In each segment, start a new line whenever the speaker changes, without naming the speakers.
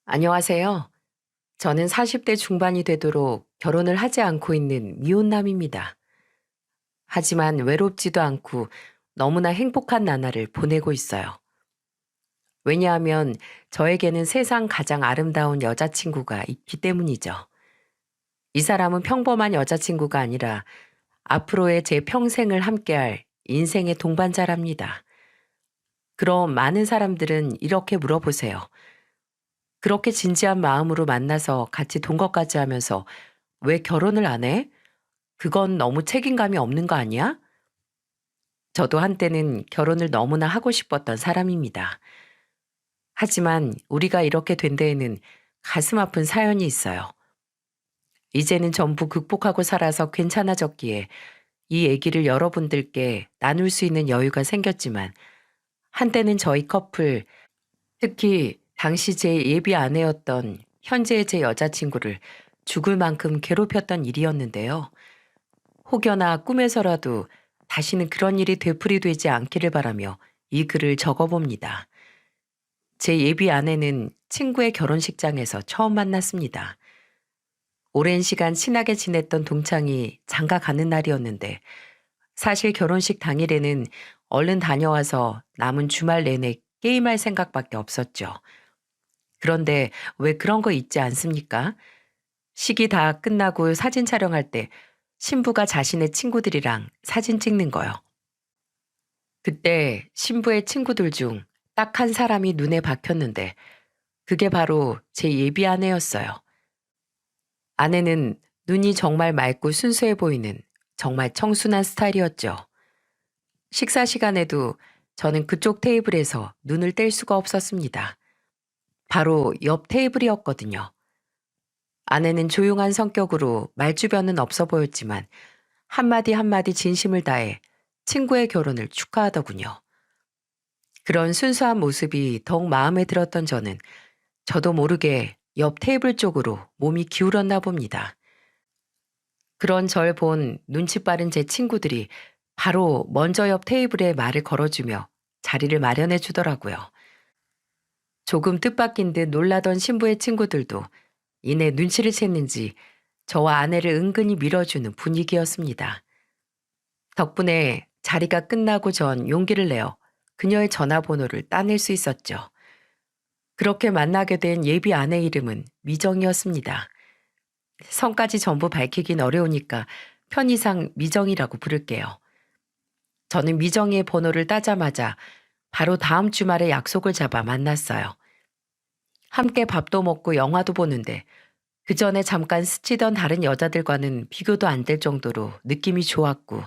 안녕하세요. 저는 40대 중반이 되도록 결혼을 하지 않고 있는 미혼남입니다. 하지만 외롭지도 않고 너무나 행복한 나날을 보내고 있어요. 왜냐하면 저에게는 세상 가장 아름다운 여자친구가 있기 때문이죠. 이 사람은 평범한 여자친구가 아니라 앞으로의 제 평생을 함께할 인생의 동반자랍니다. 그럼 많은 사람들은 이렇게 물어보세요. 그렇게 진지한 마음으로 만나서 같이 동거까지 하면서 왜 결혼을 안 해? 그건 너무 책임감이 없는 거 아니야? 저도 한때는 결혼을 너무나 하고 싶었던 사람입니다. 하지만 우리가 이렇게 된 데에는 가슴 아픈 사연이 있어요. 이제는 전부 극복하고 살아서 괜찮아졌기에 이 얘기를 여러분들께 나눌 수 있는 여유가 생겼지만 한때는 저희 커플, 특히 당시 제 예비 아내였던 현재의 제 여자친구를 죽을 만큼 괴롭혔던 일이었는데요. 혹여나 꿈에서라도 다시는 그런 일이 되풀이되지 않기를 바라며 이 글을 적어봅니다. 제 예비 아내는 친구의 결혼식장에서 처음 만났습니다. 오랜 시간 친하게 지냈던 동창이 장가 가는 날이었는데 사실 결혼식 당일에는 얼른 다녀와서 남은 주말 내내 게임할 생각밖에 없었죠. 그런데 왜 그런 거 있지 않습니까? 식이 다 끝나고 사진 촬영할 때 신부가 자신의 친구들이랑 사진 찍는 거요. 그때 신부의 친구들 중 딱 한 사람이 눈에 박혔는데 그게 바로 제 예비 아내였어요. 아내는 눈이 정말 맑고 순수해 보이는 정말 청순한 스타일이었죠. 식사 시간에도 저는 그쪽 테이블에서 눈을 뗄 수가 없었습니다. 바로 옆 테이블이었거든요. 아내는 조용한 성격으로 말주변은 없어 보였지만 한마디 한마디 진심을 다해 친구의 결혼을 축하하더군요. 그런 순수한 모습이 더욱 마음에 들었던 저도 모르게 옆 테이블 쪽으로 몸이 기울었나 봅니다. 그런 절 본 눈치 빠른 제 친구들이 바로 먼저 옆 테이블에 말을 걸어주며 자리를 마련해 주더라고요. 조금 뜻밖인 듯 놀라던 신부의 친구들도 이내 눈치를 챘는지 저와 아내를 은근히 밀어주는 분위기였습니다. 덕분에 자리가 끝나고 전 용기를 내어 그녀의 전화번호를 따낼 수 있었죠. 그렇게 만나게 된 예비 아내 이름은 미정이었습니다. 성까지 전부 밝히긴 어려우니까 편의상 미정이라고 부를게요. 저는 미정이의 번호를 따자마자 바로 다음 주말에 약속을 잡아 만났어요. 함께 밥도 먹고 영화도 보는데 그 전에 잠깐 스치던 다른 여자들과는 비교도 안 될 정도로 느낌이 좋았고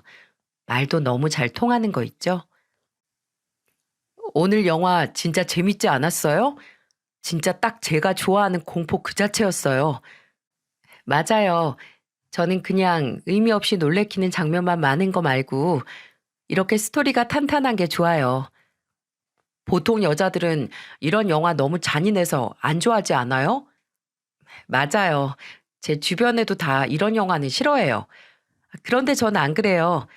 말도 너무 잘 통하는 거 있죠? 오늘 영화 진짜 재밌지 않았어요? 진짜 딱 제가 좋아하는 공포 그 자체였어요. 맞아요. 저는 그냥 의미 없이 놀래키는 장면만 많은 거 말고 이렇게 스토리가 탄탄한 게 좋아요. 보통 여자들은 이런 영화 너무 잔인해서 안 좋아하지 않아요? 맞아요. 제 주변에도 다 이런 영화는 싫어해요. 그런데 저는 안 그래요.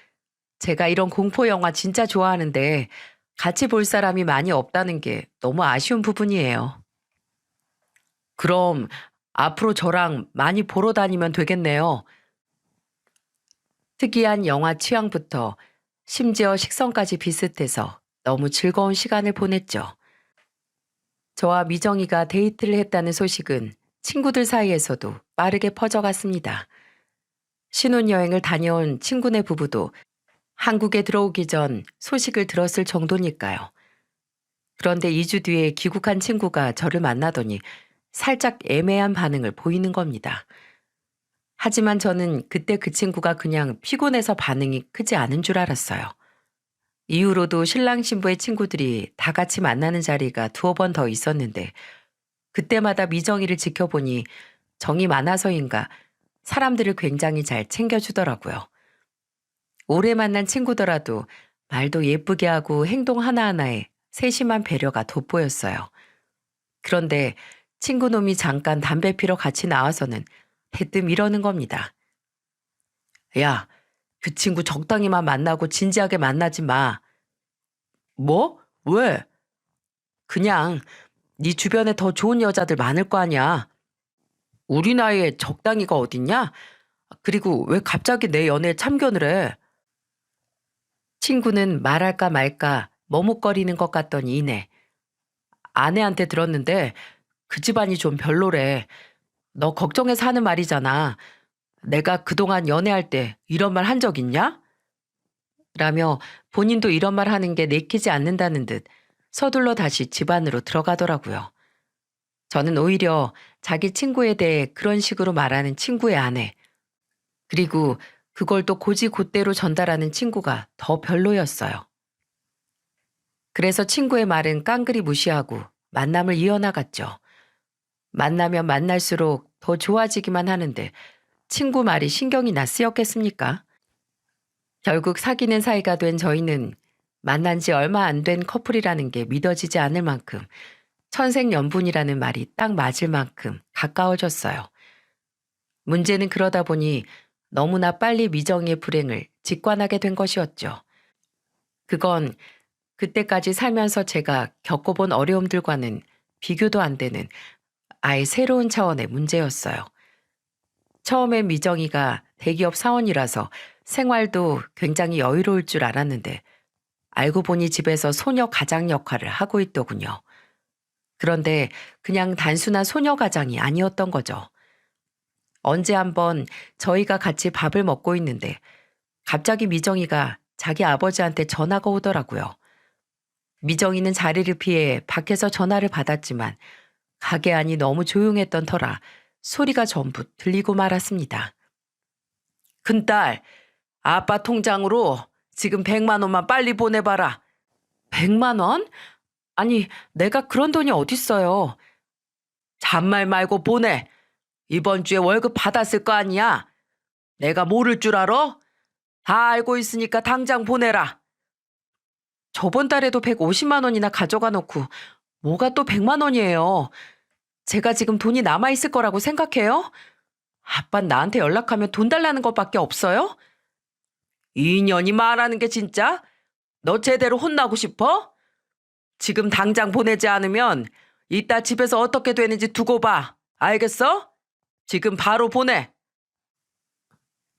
제가 이런 공포 영화 진짜 좋아하는데 같이 볼 사람이 많이 없다는 게 너무 아쉬운 부분이에요. 그럼 앞으로 저랑 많이 보러 다니면 되겠네요. 특이한 영화 취향부터 심지어 식성까지 비슷해서 너무 즐거운 시간을 보냈죠. 저와 미정이가 데이트를 했다는 소식은 친구들 사이에서도 빠르게 퍼져갔습니다. 신혼여행을 다녀온 친구네 부부도 한국에 들어오기 전 소식을 들었을 정도니까요. 그런데 2주 뒤에 귀국한 친구가 저를 만나더니 살짝 애매한 반응을 보이는 겁니다. 하지만 저는 그때 그 친구가 그냥 피곤해서 반응이 크지 않은 줄 알았어요. 이후로도 신랑 신부의 친구들이 다 같이 만나는 자리가 두어 번 더 있었는데 그때마다 미정이를 지켜보니 정이 많아서인가 사람들을 굉장히 잘 챙겨주더라고요. 오래 만난 친구더라도 말도 예쁘게 하고 행동 하나하나에 세심한 배려가 돋보였어요. 그런데 친구놈이 잠깐 담배 피러 같이 나와서는 대뜸 이러는 겁니다. 야, 그 친구 적당히만 만나고 진지하게 만나지 마. 뭐? 왜? 그냥 네 주변에 더 좋은 여자들 많을 거 아니야. 우리 나이에 적당히가 어딨냐? 그리고 왜 갑자기 내 연애에 참견을 해? 친구는 말할까 말까 머뭇거리는 것 같더니 이내. 아내한테 들었는데 그 집안이 좀 별로래. 너 걱정해서 하는 말이잖아. 내가 그동안 연애할 때 이런 말 한 적 있냐? 라며 본인도 이런 말 하는 게 내키지 않는다는 듯 서둘러 다시 집 안으로 들어가더라고요. 저는 오히려 자기 친구에 대해 그런 식으로 말하는 친구의 아내, 그리고 그걸 또 곧이곧대로 전달하는 친구가 더 별로였어요. 그래서 친구의 말은 깡그리 무시하고 만남을 이어나갔죠. 만나면 만날수록 더 좋아지기만 하는데 친구 말이 신경이나 쓰였겠습니까? 결국 사귀는 사이가 된 저희는 만난 지 얼마 안 된 커플이라는 게 믿어지지 않을 만큼 천생연분이라는 말이 딱 맞을 만큼 가까워졌어요. 문제는 그러다 보니 너무나 빨리 미정이의 불행을 직관하게 된 것이었죠. 그건 그때까지 살면서 제가 겪어본 어려움들과는 비교도 안 되는 아예 새로운 차원의 문제였어요. 처음엔 미정이가 대기업 사원이라서 생활도 굉장히 여유로울 줄 알았는데 알고 보니 집에서 소녀 가장 역할을 하고 있더군요. 그런데 그냥 단순한 소녀 가장이 아니었던 거죠. 언제 한번 저희가 같이 밥을 먹고 있는데 갑자기 미정이가 자기 아버지한테 전화가 오더라고요. 미정이는 자리를 피해 밖에서 전화를 받았지만 가게 안이 너무 조용했던 터라 소리가 전부 들리고 말았습니다. 큰딸, 아빠 통장으로 지금 100만 원만 빨리 보내봐라. 100만 원? 아니, 내가 그런 돈이 어딨어요. 잔말 말고 보내. 이번 주에 월급 받았을 거 아니야. 내가 모를 줄 알아? 다 알고 있으니까 당장 보내라. 저번 달에도 150만 원이나 가져가 놓고 뭐가 또 100만 원이에요. 제가 지금 돈이 남아있을 거라고 생각해요? 아빤 나한테 연락하면 돈 달라는 것밖에 없어요? 이 년이 말하는 게 진짜? 너 제대로 혼나고 싶어? 지금 당장 보내지 않으면 이따 집에서 어떻게 되는지 두고 봐. 알겠어? 지금 바로 보내.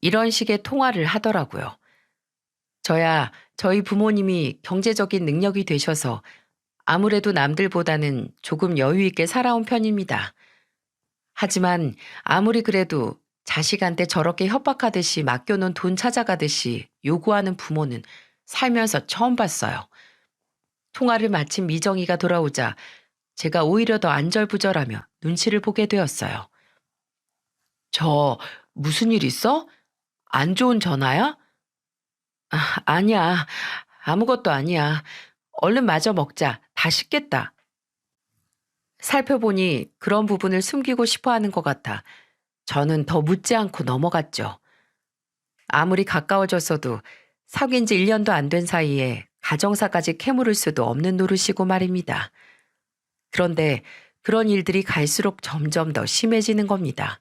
이런 식의 통화를 하더라고요. 저야 저희 부모님이 경제적인 능력이 되셔서 아무래도 남들보다는 조금 여유 있게 살아온 편입니다. 하지만 아무리 그래도 자식한테 저렇게 협박하듯이 맡겨놓은 돈 찾아가듯이 요구하는 부모는 살면서 처음 봤어요. 통화를 마친 미정이가 돌아오자 제가 오히려 더 안절부절하며 눈치를 보게 되었어요. 저 무슨 일 있어? 안 좋은 전화야? 아니야. 아무것도 아니야. 얼른 마저 먹자. 다 식겠다. 살펴보니 그런 부분을 숨기고 싶어 하는 것 같아 저는 더 묻지 않고 넘어갔죠. 아무리 가까워졌어도 사귄 지 1년도 안 된 사이에 가정사까지 캐물을 수도 없는 노릇이고 말입니다. 그런데 그런 일들이 갈수록 점점 더 심해지는 겁니다.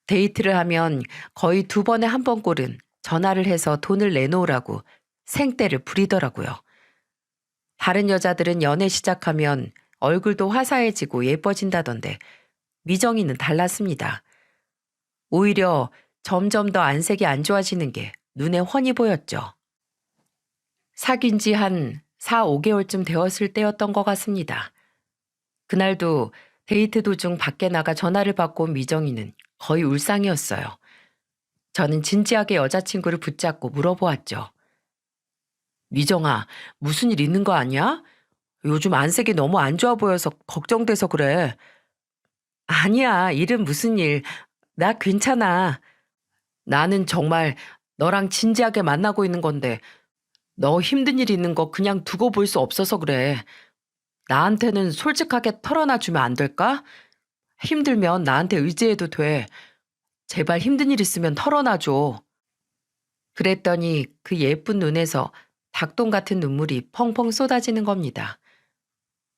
데이트를 하면 거의 2번에 1번 꼴은 전화를 해서 돈을 내놓으라고 생떼를 부리더라고요. 다른 여자들은 연애 시작하면 얼굴도 화사해지고 예뻐진다던데 미정이는 달랐습니다. 오히려 점점 더 안색이 안 좋아지는 게 눈에 훤히 보였죠. 사귄 지 한 4, 5개월쯤 되었을 때였던 것 같습니다. 그날도 데이트 도중 밖에 나가 전화를 받고 온 미정이는 거의 울상이었어요. 저는 진지하게 여자친구를 붙잡고 물어보았죠. 미정아, 무슨 일 있는 거 아니야? 요즘 안색이 너무 안 좋아 보여서 걱정돼서 그래. 아니야, 일은 무슨 일. 나 괜찮아. 나는 정말 너랑 진지하게 만나고 있는 건데 너 힘든 일 있는 거 그냥 두고 볼 수 없어서 그래. 나한테는 솔직하게 털어놔주면 안 될까? 힘들면 나한테 의지해도 돼. 제발 힘든 일 있으면 털어놔줘. 그랬더니 그 예쁜 눈에서 닭똥 같은 눈물이 펑펑 쏟아지는 겁니다.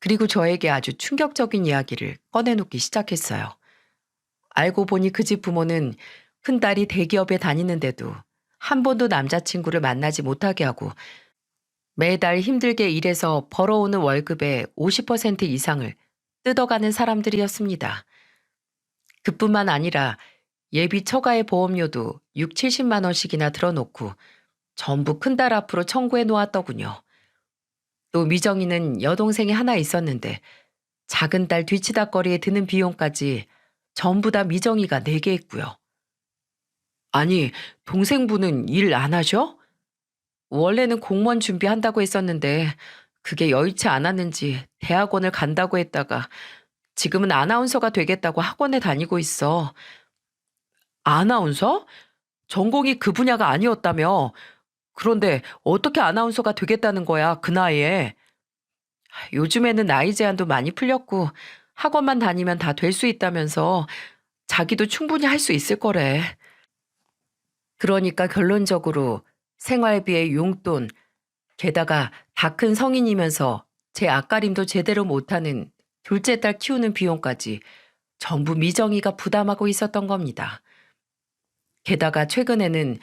그리고 저에게 아주 충격적인 이야기를 꺼내놓기 시작했어요. 알고 보니 그 집 부모는 큰딸이 대기업에 다니는데도 한 번도 남자친구를 만나지 못하게 하고 매달 힘들게 일해서 벌어오는 월급의 50% 이상을 뜯어가는 사람들이었습니다. 그뿐만 아니라 예비 처가의 보험료도 6, 70만 원씩이나 들어놓고 전부 큰딸 앞으로 청구해 놓았더군요. 또 미정이는 여동생이 하나 있었는데 작은 딸 뒤치다꺼리에 드는 비용까지 전부 다 미정이가 내게 했고요. 아니, 동생분은 일 안 하셔? 원래는 공무원 준비한다고 했었는데 그게 여의치 않았는지 대학원을 간다고 했다가 지금은 아나운서가 되겠다고 학원에 다니고 있어. 아나운서? 전공이 그 분야가 아니었다며. 그런데 어떻게 아나운서가 되겠다는 거야, 그 나이에. 요즘에는 나이 제한도 많이 풀렸고 학원만 다니면 다 될 수 있다면서 자기도 충분히 할 수 있을 거래. 그러니까 결론적으로 생활비에 용돈, 게다가 다 큰 성인이면서 제 앞가림도 제대로 못하는 둘째 딸 키우는 비용까지 전부 미정이가 부담하고 있었던 겁니다. 게다가 최근에는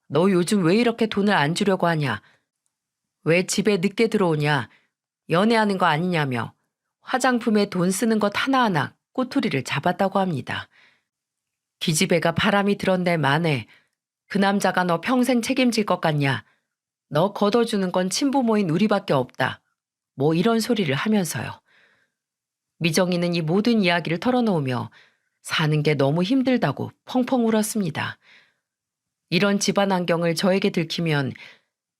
너 요즘 왜 이렇게 돈을 안 주려고 하냐? 왜 집에 늦게 들어오냐? 연애하는 거 아니냐며 화장품에 돈 쓰는 것 하나하나 꼬투리를 잡았다고 합니다. 기집애가 바람이 들었네 만에 그 남자가 너 평생 책임질 것 같냐? 너 걷어주는 건 친부모인 우리밖에 없다. 뭐 이런 소리를 하면서요. 미정이는 이 모든 이야기를 털어놓으며 사는 게 너무 힘들다고 펑펑 울었습니다. 이런 집안 환경을 저에게 들키면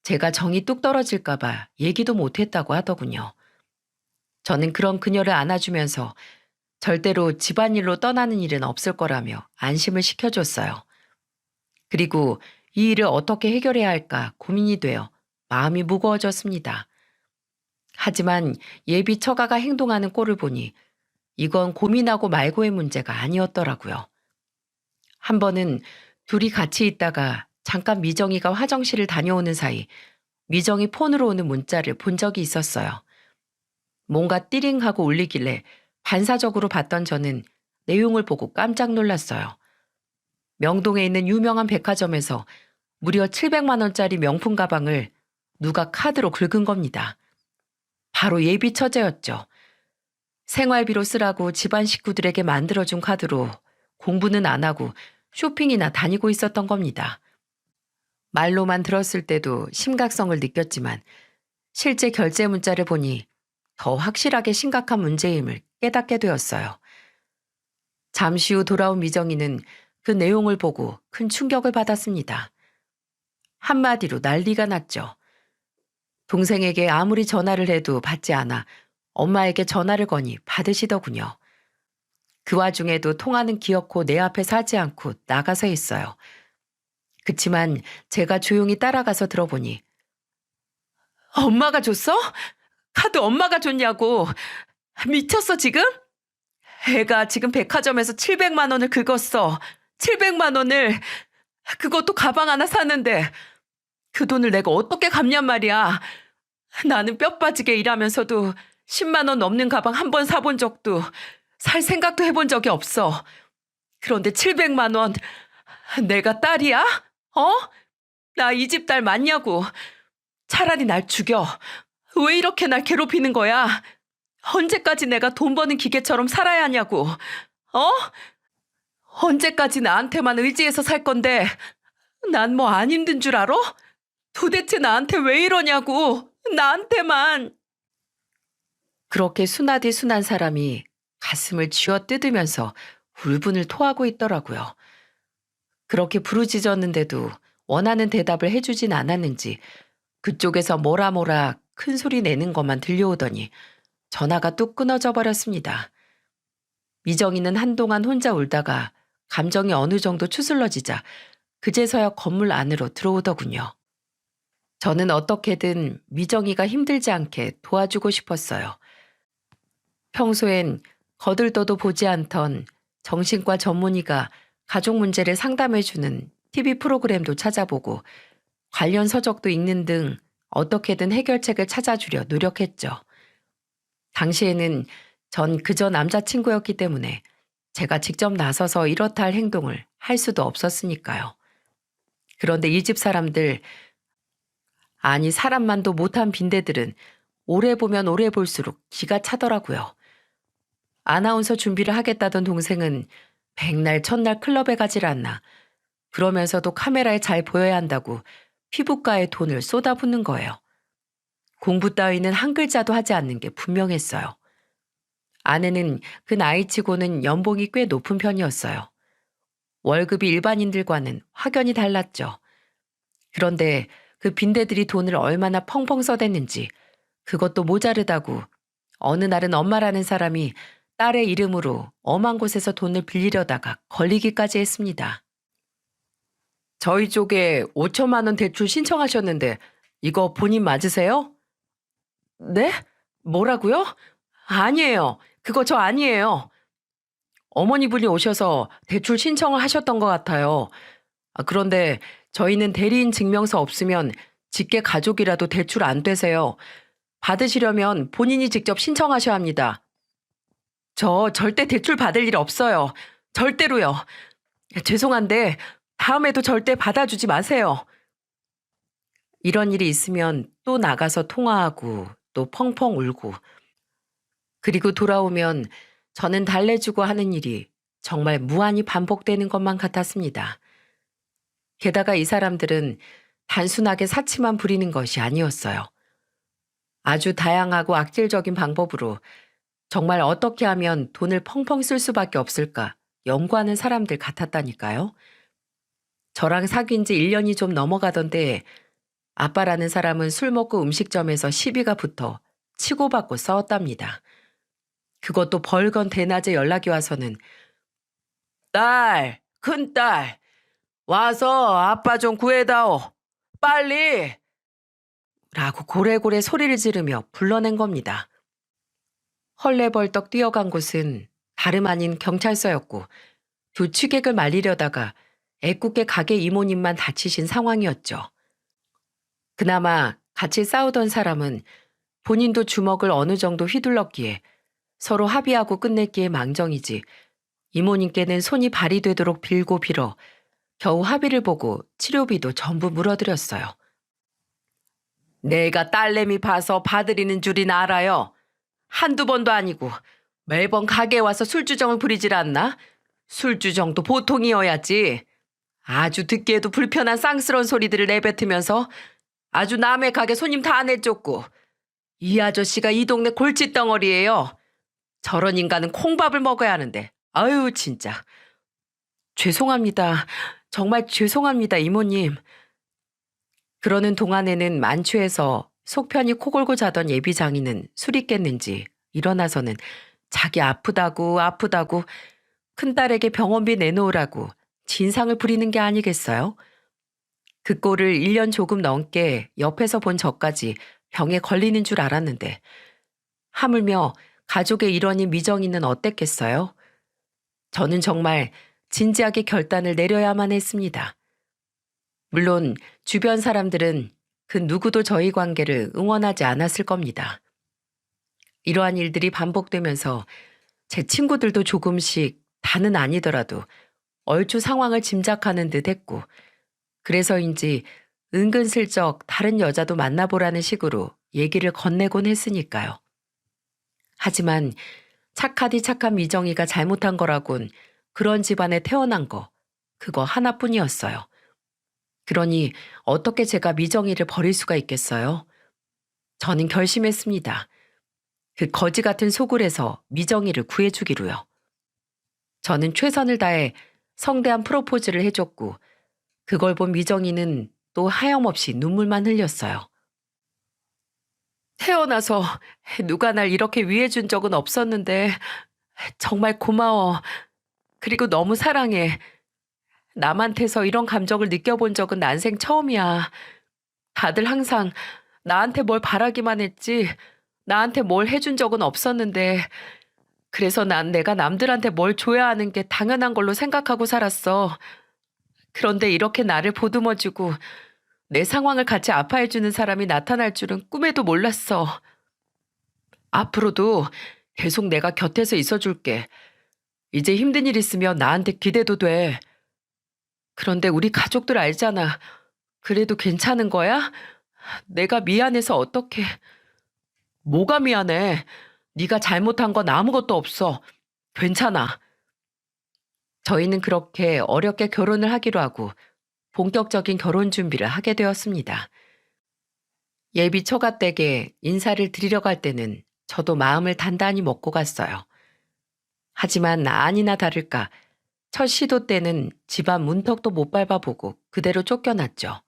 제가 정이 뚝 떨어질까봐 얘기도 못했다고 하더군요. 저는 그런 그녀를 안아주면서 절대로 집안일로 떠나는 일은 없을 거라며 안심을 시켜줬어요. 그리고 이 일을 어떻게 해결해야 할까 고민이 되어 마음이 무거워졌습니다. 하지만 예비 처가가 행동하는 꼴을 보니 이건 고민하고 말고의 문제가 아니었더라고요. 한 번은 둘이 같이 있다가 잠깐 미정이가 화장실을 다녀오는 사이 미정이 폰으로 오는 문자를 본 적이 있었어요. 뭔가 띠링하고 울리길래 반사적으로 봤던 저는 내용을 보고 깜짝 놀랐어요. 명동에 있는 유명한 백화점에서 무려 700만 원짜리 명품 가방을 누가 카드로 긁은 겁니다. 바로 예비 처제였죠. 생활비로 쓰라고 집안 식구들에게 만들어준 카드로 공부는 안 하고 쇼핑이나 다니고 있었던 겁니다. 말로만 들었을 때도 심각성을 느꼈지만 실제 결제 문자를 보니 더 확실하게 심각한 문제임을 깨닫게 되었어요. 잠시 후 돌아온 미정이는 그 내용을 보고 큰 충격을 받았습니다. 한마디로 난리가 났죠. 동생에게 아무리 전화를 해도 받지 않아 엄마에게 전화를 거니 받으시더군요. 그 와중에도 통화는 기어코 내 앞에서 하지 않고 나가서 했어요. 그치만 제가 조용히 따라가서 들어보니 엄마가 줬어? 카드 엄마가 줬냐고. 미쳤어 지금? 애가 지금 백화점에서 700만 원을 긁었어. 700만 원을. 그것도 가방 하나 샀는데 그 돈을 내가 어떻게 갚냔 말이야. 나는 뼈 빠지게 일하면서도 10만 원 넘는 가방 한 번 사본 적도 살 생각도 해본 적이 없어. 그런데 700만 원. 내가 딸이야? 어? 나 이 집 딸 맞냐고. 차라리 날 죽여. 왜 이렇게 날 괴롭히는 거야? 언제까지 내가 돈 버는 기계처럼 살아야 하냐고. 어? 언제까지 나한테만 의지해서 살 건데 난 뭐 안 힘든 줄 알아? 도대체 나한테 왜 이러냐고. 나한테만. 그렇게 순하디 순한 사람이 가슴을 쥐어 뜯으면서 울분을 토하고 있더라고요. 그렇게 부르짖었는데도 원하는 대답을 해주진 않았는지 그쪽에서 뭐라 큰 소리 내는 것만 들려오더니 전화가 뚝 끊어져 버렸습니다. 미정이는 한동안 혼자 울다가 감정이 어느 정도 추슬러지자 그제서야 건물 안으로 들어오더군요. 저는 어떻게든 미정이가 힘들지 않게 도와주고 싶었어요. 평소엔 거들떠도 보지 않던 정신과 전문의가 가족 문제를 상담해주는 TV 프로그램도 찾아보고 관련 서적도 읽는 등 어떻게든 해결책을 찾아주려 노력했죠. 당시에는 전 그저 남자친구였기 때문에 제가 직접 나서서 이렇다 할 행동을 할 수도 없었으니까요. 그런데 이 집 사람들, 아니 사람만도 못한 빈대들은 오래 보면 오래 볼수록 기가 차더라고요. 아나운서 준비를 하겠다던 동생은 백날 첫날 클럽에 가질 않나. 그러면서도 카메라에 잘 보여야 한다고 피부과에 돈을 쏟아붓는 거예요. 공부 따위는 한 글자도 하지 않는 게 분명했어요. 아내는 그 나이치고는 연봉이 꽤 높은 편이었어요. 월급이 일반인들과는 확연히 달랐죠. 그런데 그 빈대들이 돈을 얼마나 펑펑 써댔는지 그것도 모자르다고 어느 날은 엄마라는 사람이 딸의 이름으로 엄한 곳에서 돈을 빌리려다가 걸리기까지 했습니다. 저희 쪽에 5천만 원 대출 신청하셨는데 이거 본인 맞으세요? 네? 뭐라고요? 아니에요. 그거 저 아니에요. 어머니분이 오셔서 대출 신청을 하셨던 것 같아요. 그런데 저희는 대리인 증명서 없으면 직계 가족이라도 대출 안 되세요. 받으시려면 본인이 직접 신청하셔야 합니다. 저 절대 대출 받을 일 없어요. 절대로요. 죄송한데 다음에도 절대 받아주지 마세요. 이런 일이 있으면 또 나가서 통화하고 또 펑펑 울고 그리고 돌아오면 저는 달래주고 하는 일이 정말 무한히 반복되는 것만 같았습니다. 게다가 이 사람들은 단순하게 사치만 부리는 것이 아니었어요. 아주 다양하고 악질적인 방법으로 정말 어떻게 하면 돈을 펑펑 쓸 수밖에 없을까 연구하는 사람들 같았다니까요. 저랑 사귄 지 1년이 좀 넘어가던데 아빠라는 사람은 술 먹고 음식점에서 시비가 붙어 치고받고 싸웠답니다. 그것도 벌건 대낮에 연락이 와서는 딸, 큰딸, 와서 아빠 좀 구해다오. 빨리! 라고 고래고래 소리를 지르며 불러낸 겁니다. 헐레벌떡 뛰어간 곳은 다름 아닌 경찰서였고 두 취객을 말리려다가 애꿎게 가게 이모님만 다치신 상황이었죠. 그나마 같이 싸우던 사람은 본인도 주먹을 어느 정도 휘둘렀기에 서로 합의하고 끝냈기에 망정이지 이모님께는 손이 발이 되도록 빌고 빌어 겨우 합의를 보고 치료비도 전부 물어드렸어요. 내가 딸내미 봐서 봐드리는 줄이나 알아요. 한두 번도 아니고 매번 가게에 와서 술주정을 부리질 않나? 술주정도 보통이어야지. 아주 듣기에도 불편한 쌍스러운 소리들을 내뱉으면서 아주 남의 가게 손님 다 내쫓고 이 아저씨가 이 동네 골칫덩어리예요. 저런 인간은 콩밥을 먹어야 하는데 아유 진짜. 죄송합니다. 정말 죄송합니다 이모님. 그러는 동안에는 만취해서 속편히 코골고 자던 예비장인은 술이 깼는지 일어나서는 자기 아프다고 큰딸에게 병원비 내놓으라고 진상을 부리는 게 아니겠어요? 그 꼴을 1년 조금 넘게 옆에서 본 저까지 병에 걸리는 줄 알았는데 하물며 가족의 일원인 미정이는 어땠겠어요? 저는 정말 진지하게 결단을 내려야만 했습니다. 물론 주변 사람들은 그 누구도 저희 관계를 응원하지 않았을 겁니다. 이러한 일들이 반복되면서 제 친구들도 조금씩 다는 아니더라도 얼추 상황을 짐작하는 듯 했고 그래서인지 은근슬쩍 다른 여자도 만나보라는 식으로 얘기를 건네곤 했으니까요. 하지만 착하디 착한 미정이가 잘못한 거라곤 그런 집안에 태어난 거 그거 하나뿐이었어요. 그러니 어떻게 제가 미정이를 버릴 수가 있겠어요? 저는 결심했습니다. 그 거지 같은 소굴에서 미정이를 구해주기로요. 저는 최선을 다해 성대한 프로포즈를 해줬고 그걸 본 미정이는 또 하염없이 눈물만 흘렸어요. 태어나서 누가 날 이렇게 위해준 적은 없었는데 정말 고마워. 그리고 너무 사랑해. 남한테서 이런 감정을 느껴본 적은 난생 처음이야. 다들 항상 나한테 뭘 바라기만 했지 나한테 뭘 해준 적은 없었는데 그래서 난 내가 남들한테 뭘 줘야 하는 게 당연한 걸로 생각하고 살았어. 그런데 이렇게 나를 보듬어주고 내 상황을 같이 아파해주는 사람이 나타날 줄은 꿈에도 몰랐어. 앞으로도 계속 내가 곁에서 있어줄게. 이제 힘든 일 있으면 나한테 기대도 돼. 그런데 우리 가족들 알잖아. 그래도 괜찮은 거야? 내가 미안해서 어떡해. 뭐가 미안해. 네가 잘못한 건 아무것도 없어. 괜찮아. 저희는 그렇게 어렵게 결혼을 하기로 하고 본격적인 결혼 준비를 하게 되었습니다. 예비 처가댁에 인사를 드리러 갈 때는 저도 마음을 단단히 먹고 갔어요. 하지만 아니나 다를까 첫 시도 때는 집안 문턱도 못 밟아보고 그대로 쫓겨났죠.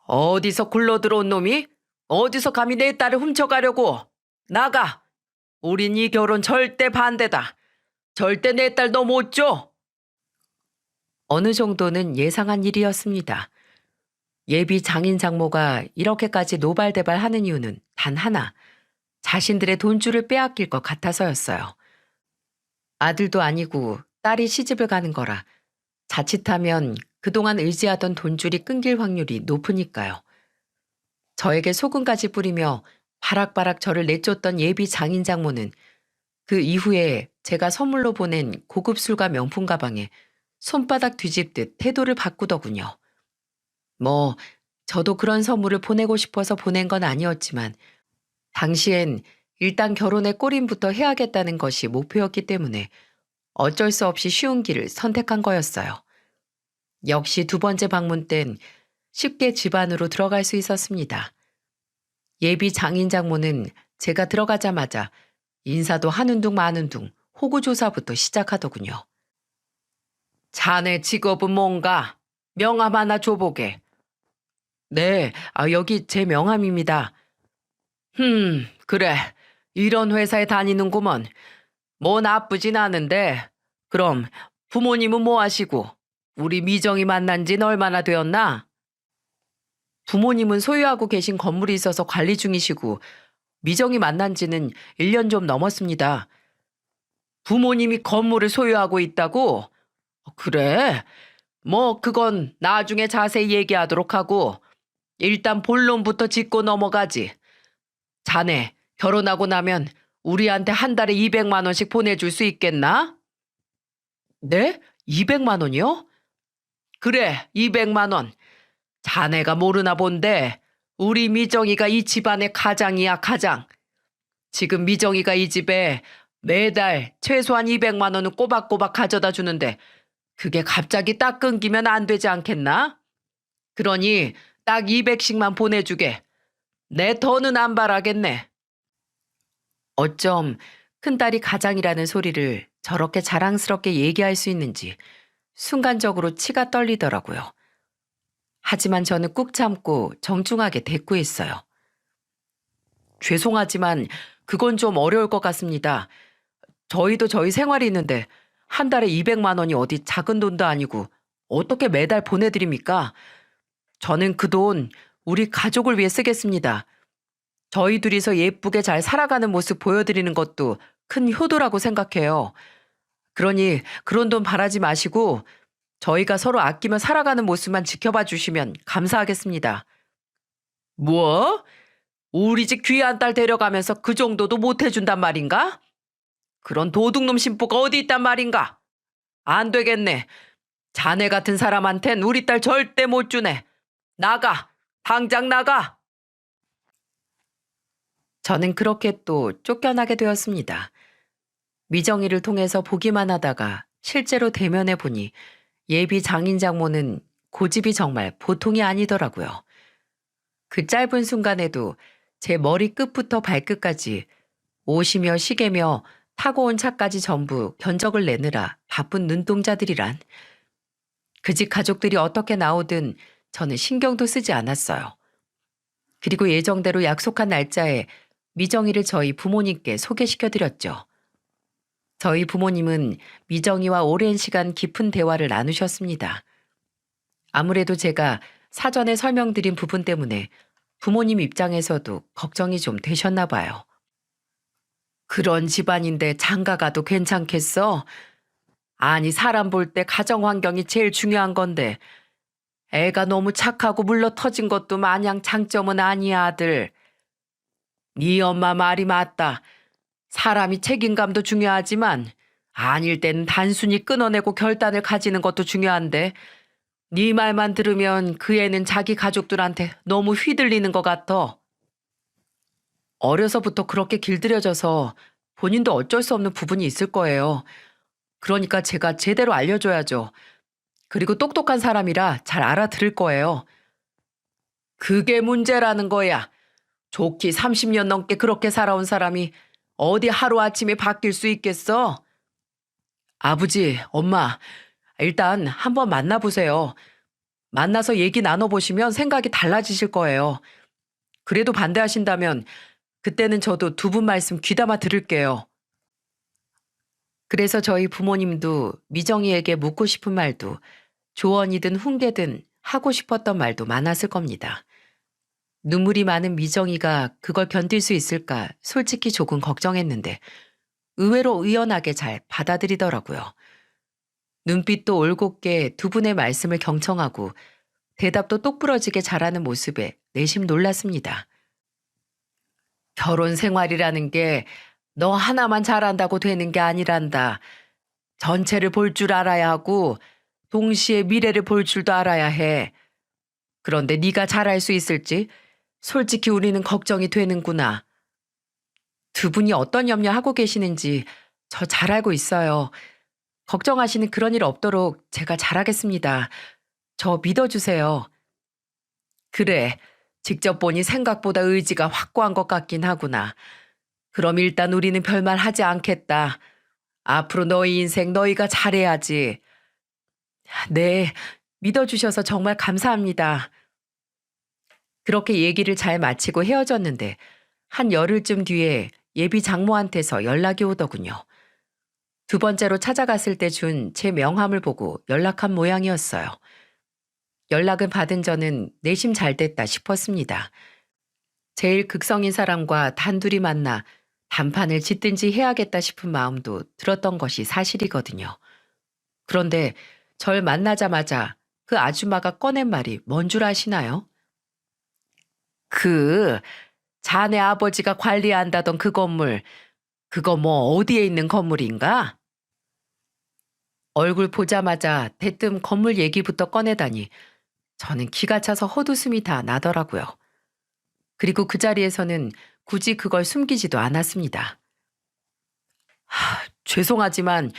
어디서 굴러들어온 놈이? 어디서 감히 내 딸을 훔쳐가려고? 나가! 우린 이 결혼 절대 반대다. 절대 내 딸 너 못 줘! 어느 정도는 예상한 일이었습니다. 예비 장인 장모가 이렇게까지 노발대발하는 이유는 단 하나, 자신들의 돈줄을 빼앗길 것 같아서였어요. 아들도 아니고 딸이 시집을 가는 거라 자칫하면 그동안 의지하던 돈줄이 끊길 확률이 높으니까요. 저에게 소금까지 뿌리며 바락바락 저를 내쫓던 예비 장인 장모는 그 이후에 제가 선물로 보낸 고급 술과 명품 가방에 손바닥 뒤집듯 태도를 바꾸더군요. 뭐 저도 그런 선물을 보내고 싶어서 보낸 건 아니었지만 당시엔 일단 결혼의 꼬림부터 해야겠다는 것이 목표였기 때문에 어쩔 수 없이 쉬운 길을 선택한 거였어요. 역시 두 번째 방문 땐 쉽게 집 안으로 들어갈 수 있었습니다. 예비 장인 장모는 제가 들어가자마자 인사도 하는 둥 마는 둥 호구조사부터 시작하더군요. 자네 직업은 뭔가? 명함 하나 줘보게. 네, 여기 제 명함입니다. 그래. 이런 회사에 다니는구먼. 뭐 나쁘진 않은데. 그럼 부모님은 뭐 하시고? 우리 미정이 만난 지는 얼마나 되었나? 부모님은 소유하고 계신 건물이 있어서 관리 중이시고 미정이 만난 지는 1년 좀 넘었습니다. 부모님이 건물을 소유하고 있다고? 그래? 뭐 그건 나중에 자세히 얘기하도록 하고 일단 본론부터 짚고 넘어가지. 자네 결혼하고 나면 우리한테 한 달에 200만 원씩 보내줄 수 있겠나? 네? 200만 원이요? 그래, 200만 원. 자네가 모르나 본데 우리 미정이가 이 집안의 가장이야, 가장. 지금 미정이가 이 집에 매달 최소한 200만 원은 꼬박꼬박 가져다 주는데 그게 갑자기 딱 끊기면 안 되지 않겠나? 그러니 딱 200씩만 보내주게. 내 더는 안 바라겠네. 어쩜 큰딸이 가장이라는 소리를 저렇게 자랑스럽게 얘기할 수 있는지 순간적으로 치가 떨리더라고요. 하지만 저는 꾹 참고 정중하게 대꾸했어요. 죄송하지만 그건 좀 어려울 것 같습니다. 저희도 저희 생활이 있는데 한 달에 200만 원이 어디 작은 돈도 아니고 어떻게 매달 보내드립니까? 저는 그 돈 우리 가족을 위해 쓰겠습니다. 저희 둘이서 예쁘게 잘 살아가는 모습 보여드리는 것도 큰 효도라고 생각해요. 그러니 그런 돈 바라지 마시고 저희가 서로 아끼며 살아가는 모습만 지켜봐 주시면 감사하겠습니다. 뭐? 우리 집 귀한 딸 데려가면서 그 정도도 못 해준단 말인가? 그런 도둑놈 심보가 어디 있단 말인가? 안 되겠네. 자네 같은 사람한텐 우리 딸 절대 못 주네. 나가! 당장 나가! 저는 그렇게 또 쫓겨나게 되었습니다. 미정이를 통해서 보기만 하다가 실제로 대면해 보니 예비 장인 장모는 고집이 정말 보통이 아니더라고요. 그 짧은 순간에도 제 머리 끝부터 발끝까지 옷이며 시계며 타고 온 차까지 전부 견적을 내느라 바쁜 눈동자들이란. 그 집 가족들이 어떻게 나오든 저는 신경도 쓰지 않았어요. 그리고 예정대로 약속한 날짜에 미정이를 저희 부모님께 소개시켜드렸죠. 저희 부모님은 미정이와 오랜 시간 깊은 대화를 나누셨습니다. 아무래도 제가 사전에 설명드린 부분 때문에 부모님 입장에서도 걱정이 좀 되셨나 봐요. 그런 집안인데 장가가도 괜찮겠어? 아니 사람 볼 때 가정 환경이 제일 중요한 건데 애가 너무 착하고 물러 터진 것도 마냥 장점은 아니야 아들. 네 엄마 말이 맞다. 사람이 책임감도 중요하지만 아닐 땐 단순히 끊어내고 결단을 가지는 것도 중요한데 네 말만 들으면 그 애는 자기 가족들한테 너무 휘둘리는 것 같아. 어려서부터 그렇게 길들여져서 본인도 어쩔 수 없는 부분이 있을 거예요. 그러니까 제가 제대로 알려줘야죠. 그리고 똑똑한 사람이라 잘 알아들을 거예요. 그게 문제라는 거야. 좋기 30년 넘게 그렇게 살아온 사람이 어디 하루아침에 바뀔 수 있겠어? 아버지, 엄마, 일단 한번 만나보세요. 만나서 얘기 나눠보시면 생각이 달라지실 거예요. 그래도 반대하신다면 그때는 저도 두 분 말씀 귀담아 들을게요. 그래서 저희 부모님도 미정이에게 묻고 싶은 말도 조언이든 훈계든 하고 싶었던 말도 많았을 겁니다. 눈물이 많은 미정이가 그걸 견딜 수 있을까 솔직히 조금 걱정했는데 의외로 의연하게 잘 받아들이더라고요. 눈빛도 올곧게 두 분의 말씀을 경청하고 대답도 똑부러지게 잘하는 모습에 내심 놀랐습니다. 결혼 생활이라는 게 너 하나만 잘한다고 되는 게 아니란다. 전체를 볼 줄 알아야 하고 동시에 미래를 볼 줄도 알아야 해. 그런데 네가 잘할 수 있을지 솔직히 우리는 걱정이 되는구나. 두 분이 어떤 염려하고 계시는지 저 잘 알고 있어요. 걱정하시는 그런 일 없도록 제가 잘하겠습니다. 저 믿어주세요. 그래, 직접 보니 생각보다 의지가 확고한 것 같긴 하구나. 그럼 일단 우리는 별말 하지 않겠다. 앞으로 너희 인생 너희가 잘해야지. 네, 믿어주셔서 정말 감사합니다. 그렇게 얘기를 잘 마치고 헤어졌는데 한 열흘쯤 뒤에 예비 장모한테서 연락이 오더군요. 두 번째로 찾아갔을 때 준 제 명함을 보고 연락한 모양이었어요. 연락을 받은 저는 내심 잘 됐다 싶었습니다. 제일 극성인 사람과 단둘이 만나 단판을 짓든지 해야겠다 싶은 마음도 들었던 것이 사실이거든요. 그런데 절 만나자마자 그 아줌마가 꺼낸 말이 뭔 줄 아시나요? 그 자네 아버지가 관리한다던 그 건물, 그거 뭐 어디에 있는 건물인가? 얼굴 보자마자 대뜸 건물 얘기부터 꺼내다니 저는 기가 차서 헛웃음이 다 나더라고요. 그리고 그 자리에서는 굳이 그걸 숨기지도 않았습니다. 죄송하지만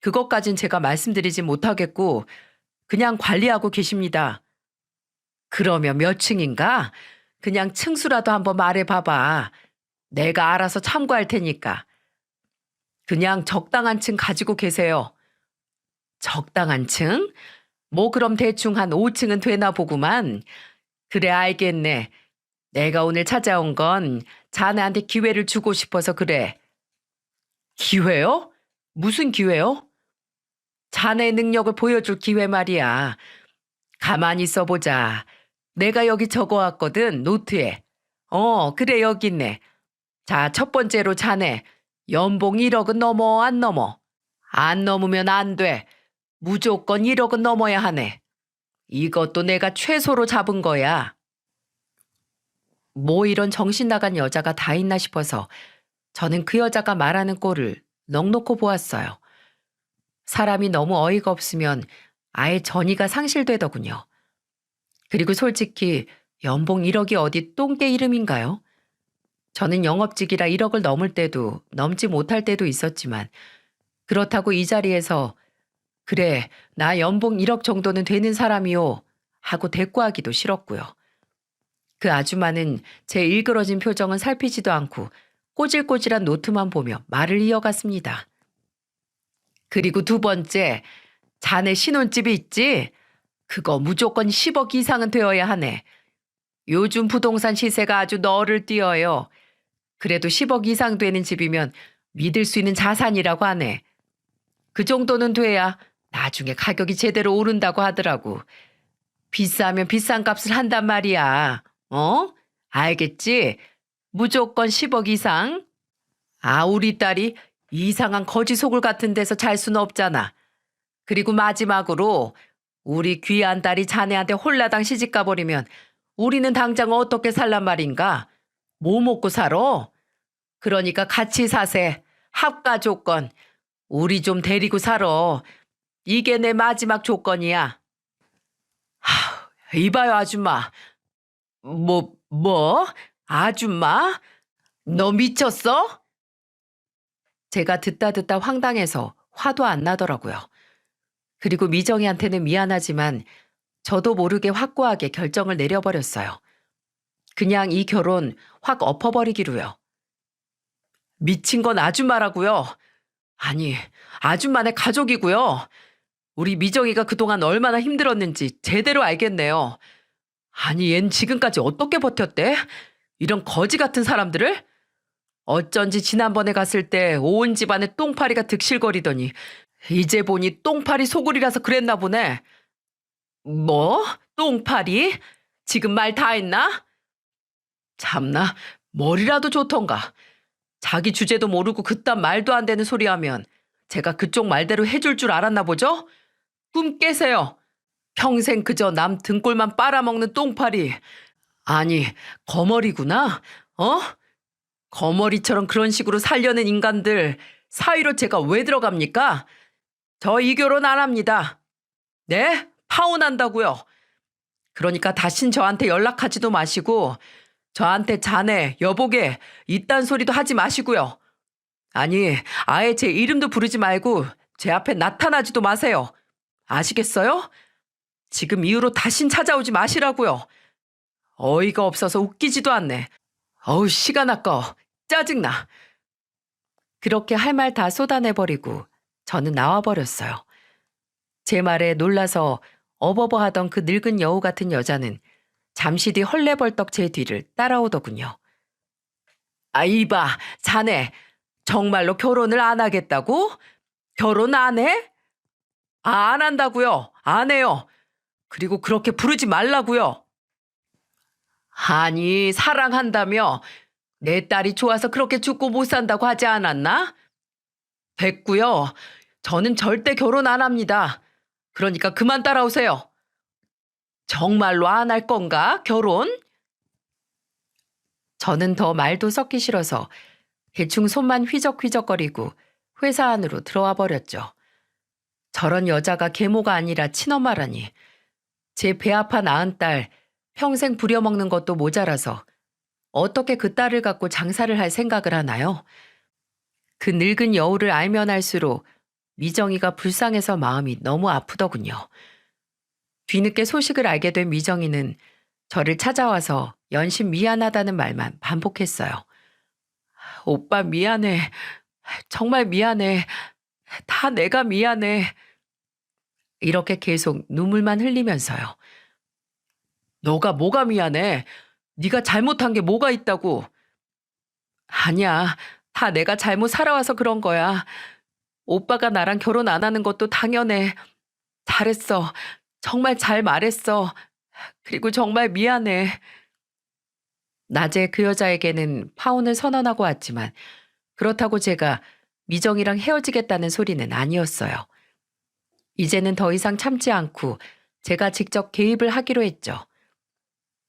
그것까진 제가 말씀드리지 못하겠고 그냥 관리하고 계십니다. 그러면 몇 층인가? 그냥 층수라도 한번 말해봐봐. 내가 알아서 참고할 테니까. 그냥 적당한 층 가지고 계세요. 적당한 층? 뭐 그럼 대충 한 5층은 되나 보구만. 그래 알겠네. 내가 오늘 찾아온 건 자네한테 기회를 주고 싶어서 그래. 기회요? 무슨 기회요? 자네의 능력을 보여줄 기회 말이야. 가만히 있어보자. 내가 여기 적어왔거든, 노트에. 그래, 여기 있네. 자, 첫 번째로 자네. 연봉 1억은 넘어, 안 넘어? 안 넘으면 안 돼. 무조건 1억은 넘어야 하네. 이것도 내가 최소로 잡은 거야. 뭐 이런 정신 나간 여자가 다 있나 싶어서 저는 그 여자가 말하는 꼴을 넋놓고 보았어요. 사람이 너무 어이가 없으면 아예 전의가 상실되더군요. 그리고 솔직히 연봉 1억이 어디 똥개 이름인가요? 저는 영업직이라 1억을 넘을 때도 넘지 못할 때도 있었지만 그렇다고 이 자리에서 그래 나 연봉 1억 정도는 되는 사람이요 하고 대꾸하기도 싫었고요. 그 아줌마는 제 일그러진 표정은 살피지도 않고 꼬질꼬질한 노트만 보며 말을 이어갔습니다. 그리고 두 번째, 자네 신혼집이 있지? 그거 무조건 10억 이상은 되어야 하네. 요즘 부동산 시세가 아주 너를 띄어요. 그래도 10억 이상 되는 집이면 믿을 수 있는 자산이라고 하네. 그 정도는 돼야 나중에 가격이 제대로 오른다고 하더라고. 비싸면 비싼 값을 한단 말이야. 알겠지? 무조건 10억 이상? 아, 우리 딸이 이상한 거지 속을 같은 데서 잘 수는 없잖아. 그리고 마지막으로 우리 귀한 딸이 자네한테 홀라당 시집 가버리면 우리는 당장 어떻게 살란 말인가? 뭐 먹고 살아? 그러니까 같이 사세. 합가 조건. 우리 좀 데리고 살아. 이게 내 마지막 조건이야. 이봐요 아줌마. 뭐? 아줌마? 너 미쳤어? 제가 듣다 황당해서 화도 안 나더라고요. 그리고 미정이한테는 미안하지만 저도 모르게 확고하게 결정을 내려버렸어요. 그냥 이 결혼 확 엎어버리기로요. 미친 건 아줌마라고요. 아니, 아줌마네 가족이고요. 우리 미정이가 그동안 얼마나 힘들었는지 제대로 알겠네요. 아니, 얜 지금까지 어떻게 버텼대? 이런 거지 같은 사람들을? 어쩐지 지난번에 갔을 때 온 집안에 똥파리가 득실거리더니 이제 보니 똥파리 소굴이라서 그랬나 보네. 뭐? 똥파리? 지금 말 다 했나? 참나, 머리라도 좋던가. 자기 주제도 모르고 그딴 말도 안 되는 소리 하면 제가 그쪽 말대로 해줄 줄 알았나 보죠? 꿈 깨세요. 평생 그저 남 등골만 빨아먹는 똥파리. 아니, 거머리구나? 어? 거머리처럼 그런 식으로 살려는 인간들 사이로 제가 왜 들어갑니까? 저 이 결혼 안 합니다. 네? 파혼한다고요. 그러니까 다신 저한테 연락하지도 마시고 저한테 자네, 여보게 이딴 소리도 하지 마시고요. 아니, 아예 제 이름도 부르지 말고 제 앞에 나타나지도 마세요. 아시겠어요? 지금 이후로 다신 찾아오지 마시라고요. 어이가 없어서 웃기지도 않네. 어우, 시간 아까워. 짜증나. 그렇게 할 말 다 쏟아내버리고 저는 나와버렸어요. 제 말에 놀라서 어버버하던 그 늙은 여우 같은 여자는 잠시 뒤 헐레벌떡 제 뒤를 따라오더군요. 아, 이봐, 자네 정말로 결혼을 안 하겠다고? 결혼 안 해? 아, 안 한다고요. 안 해요. 그리고 그렇게 부르지 말라고요. 아니, 사랑한다며 내 딸이 좋아서 그렇게 죽고 못 산다고 하지 않았나? 됐고요. 저는 절대 결혼 안 합니다. 그러니까 그만 따라오세요. 정말로 안 할 건가, 결혼? 저는 더 말도 섞기 싫어서 대충 손만 휘적휘적거리고 회사 안으로 들어와 버렸죠. 저런 여자가 계모가 아니라 친엄마라니. 제 배 아파 낳은 딸 평생 부려먹는 것도 모자라서 어떻게 그 딸을 갖고 장사를 할 생각을 하나요? 그 늙은 여우를 알면 알수록 미정이가 불쌍해서 마음이 너무 아프더군요. 뒤늦게 소식을 알게 된 미정이는 저를 찾아와서 연신 미안하다는 말만 반복했어요. 오빠 미안해. 정말 미안해. 다 내가 미안해. 이렇게 계속 눈물만 흘리면서요. 너가 뭐가 미안해? 네가 잘못한 게 뭐가 있다고? 아니야. 다 내가 잘못 살아와서 그런 거야. 오빠가 나랑 결혼 안 하는 것도 당연해. 잘했어. 정말 잘 말했어. 그리고 정말 미안해. 낮에 그 여자에게는 파혼을 선언하고 왔지만 그렇다고 제가 미정이랑 헤어지겠다는 소리는 아니었어요. 이제는 더 이상 참지 않고 제가 직접 개입을 하기로 했죠.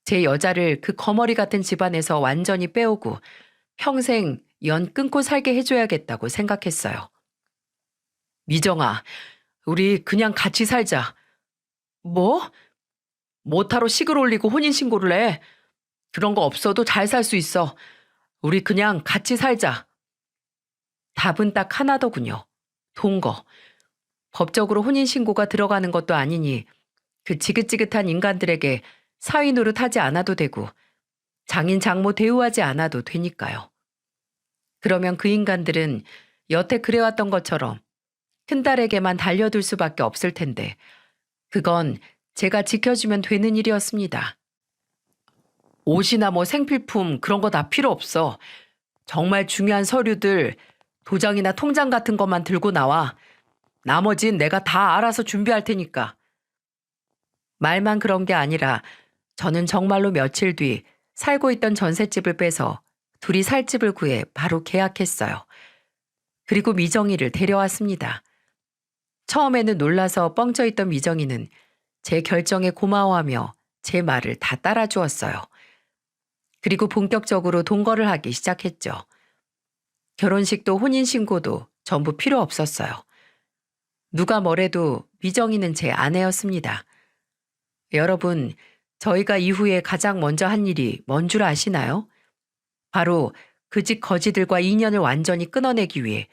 제 여자를 그 거머리 같은 집안에서 완전히 빼오고 평생 연 끊고 살게 해줘야겠다고 생각했어요. 미정아, 우리 그냥 같이 살자. 뭐? 모타로 식을 올리고 혼인신고를 해. 그런 거 없어도 잘 살 수 있어. 우리 그냥 같이 살자. 답은 딱 하나더군요. 동거. 법적으로 혼인신고가 들어가는 것도 아니니 그 지긋지긋한 인간들에게 사위 노릇하지 않아도 되고 장인 장모 대우하지 않아도 되니까요. 그러면 그 인간들은 여태 그래왔던 것처럼 큰딸에게만 달려들 수밖에 없을 텐데 그건 제가 지켜주면 되는 일이었습니다. 옷이나 뭐 생필품 그런 거 다 필요 없어. 정말 중요한 서류들, 도장이나 통장 같은 것만 들고 나와. 나머진 내가 다 알아서 준비할 테니까. 말만 그런 게 아니라 저는 정말로 며칠 뒤 살고 있던 전셋집을 빼서 둘이 살 집을 구해 바로 계약했어요. 그리고 미정이를 데려왔습니다. 처음에는 놀라서 뻥쳐 있던 미정이는 제 결정에 고마워하며 제 말을 다 따라주었어요. 그리고 본격적으로 동거를 하기 시작했죠. 결혼식도 혼인신고도 전부 필요 없었어요. 누가 뭐래도 미정이는 제 아내였습니다. 여러분, 저희가 이후에 가장 먼저 한 일이 뭔 줄 아시나요? 바로 그 집 거지들과 인연을 완전히 끊어내기 위해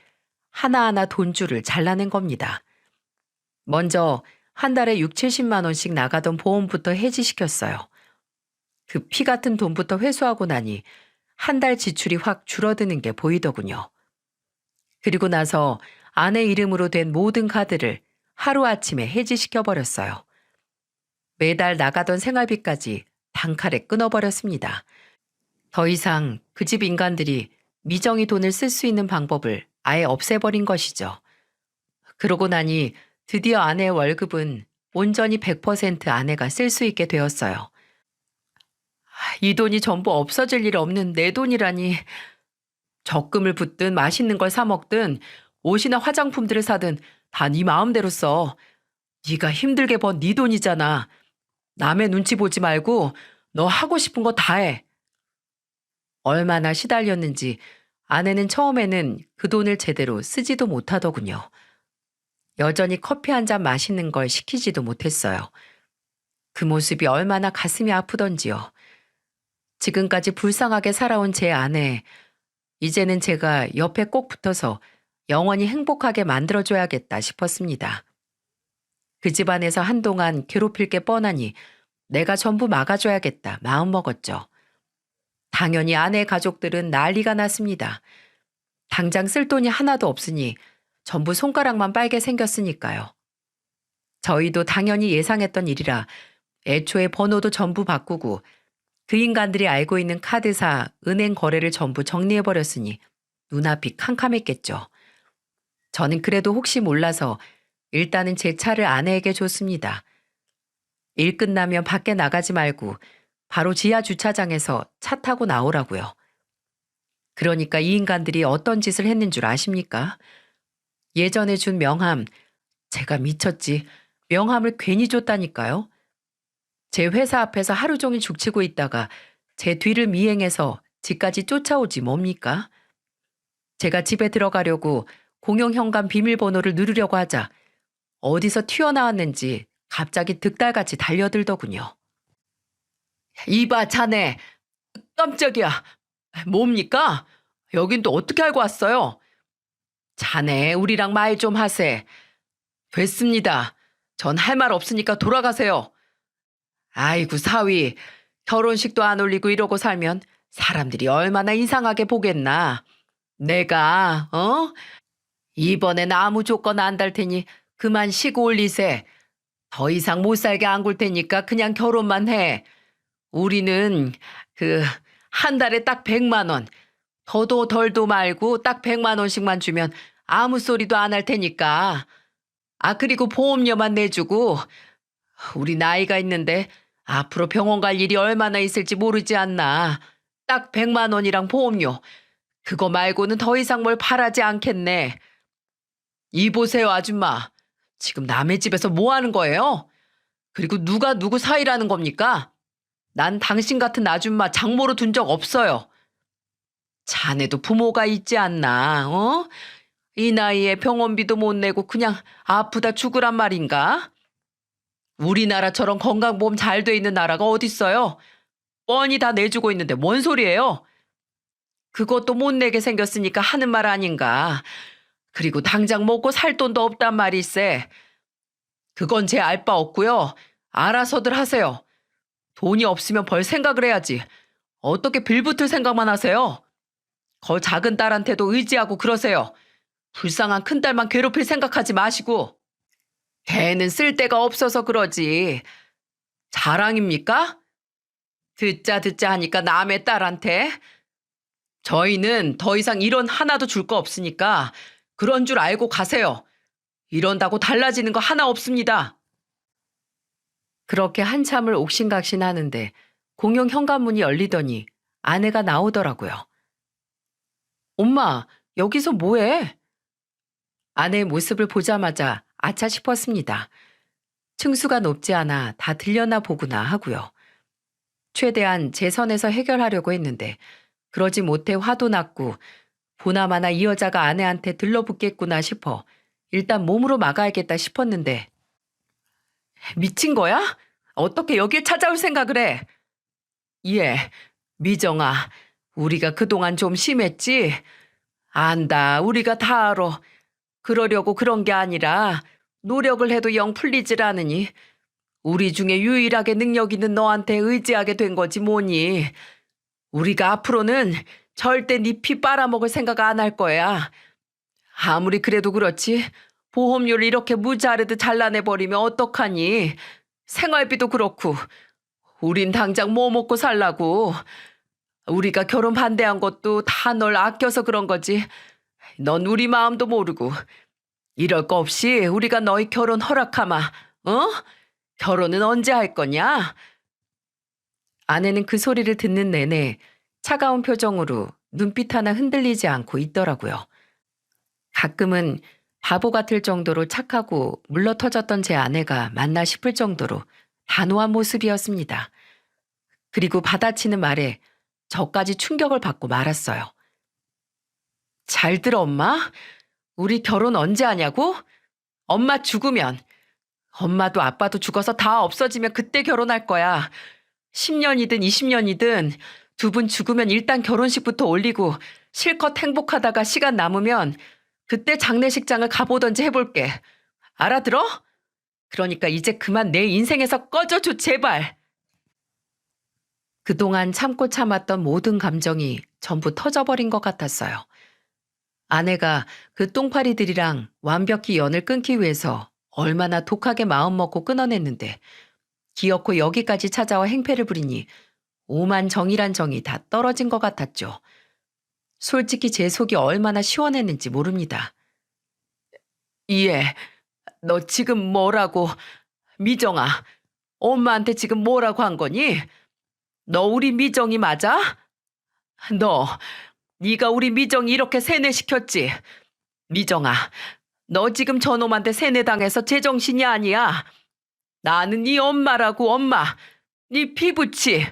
하나하나 돈줄을 잘라낸 겁니다. 먼저 한 달에 6, 70만 원씩 나가던 보험부터 해지시켰어요. 그 피 같은 돈부터 회수하고 나니 한 달 지출이 확 줄어드는 게 보이더군요. 그리고 나서 아내 이름으로 된 모든 카드를 하루아침에 해지시켜버렸어요. 매달 나가던 생활비까지 단칼에 끊어버렸습니다. 더 이상 그 집 인간들이 미정이 돈을 쓸 수 있는 방법을 아예 없애버린 것이죠. 그러고 나니 드디어 아내의 월급은 온전히 100% 아내가 쓸 수 있게 되었어요. 이 돈이 전부 없어질 일 없는 내 돈이라니. 적금을 붓든 맛있는 걸 사 먹든 옷이나 화장품들을 사든 다 네 마음대로 써. 네가 힘들게 번 네 돈이잖아. 남의 눈치 보지 말고 너 하고 싶은 거 다 해. 얼마나 시달렸는지 아내는 처음에는 그 돈을 제대로 쓰지도 못하더군요. 여전히 커피 한 잔 마시는 걸 시키지도 못했어요. 그 모습이 얼마나 가슴이 아프던지요. 지금까지 불쌍하게 살아온 제 아내, 이제는 제가 옆에 꼭 붙어서 영원히 행복하게 만들어줘야겠다 싶었습니다. 그 집안에서 한동안 괴롭힐 게 뻔하니 내가 전부 막아줘야겠다 마음먹었죠. 당연히 아내의 가족들은 난리가 났습니다. 당장 쓸 돈이 하나도 없으니 전부 손가락만 빨게 생겼으니까요. 저희도 당연히 예상했던 일이라 애초에 번호도 전부 바꾸고 그 인간들이 알고 있는 카드사, 은행 거래를 전부 정리해버렸으니 눈앞이 캄캄했겠죠. 저는 그래도 혹시 몰라서 일단은 제 차를 아내에게 줬습니다. 일 끝나면 밖에 나가지 말고 바로 지하 주차장에서 차 타고 나오라고요. 그러니까 이 인간들이 어떤 짓을 했는 줄 아십니까? 예전에 준 명함, 제가 미쳤지. 명함을 괜히 줬다니까요. 제 회사 앞에서 하루 종일 죽치고 있다가 제 뒤를 미행해서 집까지 쫓아오지 뭡니까? 제가 집에 들어가려고 공용 현관 비밀번호를 누르려고 하자 어디서 튀어나왔는지 갑자기 득달같이 달려들더군요. 이봐 자네, 깜짝이야. 뭡니까? 여긴 또 어떻게 알고 왔어요? 자네 우리랑 말 좀 하세. 됐습니다. 전 할 말 없으니까 돌아가세요. 아이고 사위, 결혼식도 안 올리고 이러고 살면 사람들이 얼마나 이상하게 보겠나. 내가 이번엔 아무 조건 안 달 테니 그만 쉬고 올리세. 더 이상 못 살게 안 굴 테니까 그냥 결혼만 해. 우리는 한 달에 딱 100만 원. 더도 덜도 말고 딱 100만 원씩만 주면 아무 소리도 안 할 테니까. 그리고 보험료만 내주고. 우리 나이가 있는데 앞으로 병원 갈 일이 얼마나 있을지 모르지 않나. 딱 100만 원이랑 보험료. 그거 말고는 더 이상 뭘 바라지 않겠네. 이 보세요 아줌마. 지금 남의 집에서 뭐 하는 거예요? 그리고 누가 누구 사이라는 겁니까? 난 당신 같은 아줌마 장모로 둔 적 없어요. 자네도 부모가 있지 않나, 이 나이에 병원비도 못 내고 그냥 아프다 죽으란 말인가? 우리나라처럼 건강보험 잘 돼 있는 나라가 어딨어요? 뻔히 다 내주고 있는데 뭔 소리예요? 그것도 못 내게 생겼으니까 하는 말 아닌가. 그리고 당장 먹고 살 돈도 없단 말일세. 그건 제 알 바 없고요. 알아서들 하세요. 돈이 없으면 벌 생각을 해야지. 어떻게 빌붙을 생각만 하세요? 거 작은 딸한테도 의지하고 그러세요. 불쌍한 큰딸만 괴롭힐 생각하지 마시고. 걔는 쓸 데가 없어서 그러지. 자랑입니까? 듣자 듣자 하니까 남의 딸한테. 저희는 더 이상 이런 하나도 줄 거 없으니까 그런 줄 알고 가세요. 이런다고 달라지는 거 하나 없습니다. 그렇게 한참을 옥신각신하는데 공용 현관문이 열리더니 아내가 나오더라고요. 엄마, 여기서 뭐해? 아내의 모습을 보자마자 아차 싶었습니다. 층수가 높지 않아 다 들렸나 보구나 하고요. 최대한 제 선에서 해결하려고 했는데 그러지 못해 화도 났고 보나마나 이 여자가 아내한테 들러붙겠구나 싶어 일단 몸으로 막아야겠다 싶었는데 미친 거야? 어떻게 여길 찾아올 생각을 해? 예, 미정아, 우리가 그동안 좀 심했지? 안다, 우리가 다 알아. 그러려고 그런 게 아니라 노력을 해도 영 풀리질 않으니 우리 중에 유일하게 능력 있는 너한테 의지하게 된 거지 뭐니. 우리가 앞으로는 절대 네 피 빨아먹을 생각 안 할 거야. 아무리 그래도 그렇지 보험료를 이렇게 무자르듯 잘라내버리면 어떡하니. 생활비도 그렇고 우린 당장 뭐 먹고 살라고. 우리가 결혼 반대한 것도 다 널 아껴서 그런 거지. 넌 우리 마음도 모르고. 이럴 거 없이 우리가 너희 결혼 허락하마. 어? 결혼은 언제 할 거냐? 아내는 그 소리를 듣는 내내 차가운 표정으로 눈빛 하나 흔들리지 않고 있더라고요. 가끔은 바보 같을 정도로 착하고 물러터졌던 제 아내가 맞나 싶을 정도로 단호한 모습이었습니다. 그리고 받아치는 말에 저까지 충격을 받고 말았어요. 잘 들어, 엄마? 우리 결혼 언제 하냐고? 엄마 죽으면, 엄마도 아빠도 죽어서 다 없어지면 그때 결혼할 거야. 10년이든 20년이든 두 분 죽으면 일단 결혼식부터 올리고 실컷 행복하다가 시간 남으면 그때 장례식장을 가보던지 해볼게. 알아들어? 그러니까 이제 그만 내 인생에서 꺼져줘, 제발. 그동안 참고 참았던 모든 감정이 전부 터져버린 것 같았어요. 아내가 그 똥파리들이랑 완벽히 연을 끊기 위해서 얼마나 독하게 마음먹고 끊어냈는데 기어코 여기까지 찾아와 행패를 부리니 오만 정이란 정이 다 떨어진 것 같았죠. 솔직히 제 속이 얼마나 시원했는지 모릅니다. 예, 너 지금 뭐라고, 미정아, 엄마한테 지금 뭐라고 한 거니? 너 우리 미정이 맞아? 네가 우리 미정이 이렇게 세뇌시켰지? 미정아, 너 지금 저놈한테 세뇌당해서 제정신이 아니야. 나는 네 엄마라고, 엄마. 네 피부치.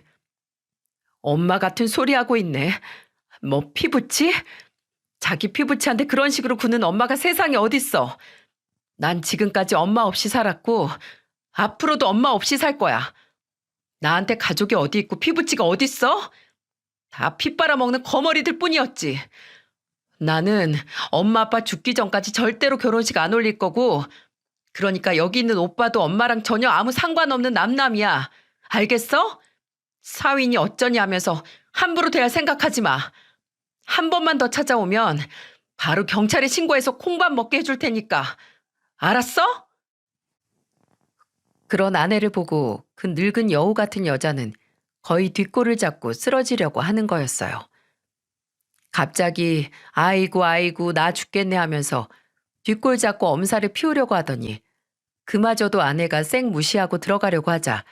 엄마 같은 소리 하고 있네. 뭐 피부치? 자기 피부치한테 그런 식으로 구는 엄마가 세상에 어딨어. 난 지금까지 엄마 없이 살았고 앞으로도 엄마 없이 살 거야. 나한테 가족이 어디 있고 피부치가 어딨어? 다 피 빨아먹는 거머리들 뿐이었지. 나는 엄마 아빠 죽기 전까지 절대로 결혼식 안 올릴 거고, 그러니까 여기 있는 오빠도 엄마랑 전혀 아무 상관없는 남남이야. 알겠어? 사위니 어쩌니 하면서 함부로 대할 생각하지 마. 한 번만 더 찾아오면 바로 경찰에 신고해서 콩밥 먹게 해줄 테니까. 알았어? 그런 아내를 보고 그 늙은 여우 같은 여자는 거의 뒷골을 잡고 쓰러지려고 하는 거였어요. 갑자기 아이고 아이고 나 죽겠네 하면서 뒷골 잡고 엄살을 피우려고 하더니 그마저도 아내가 쌩 무시하고 들어가려고 하자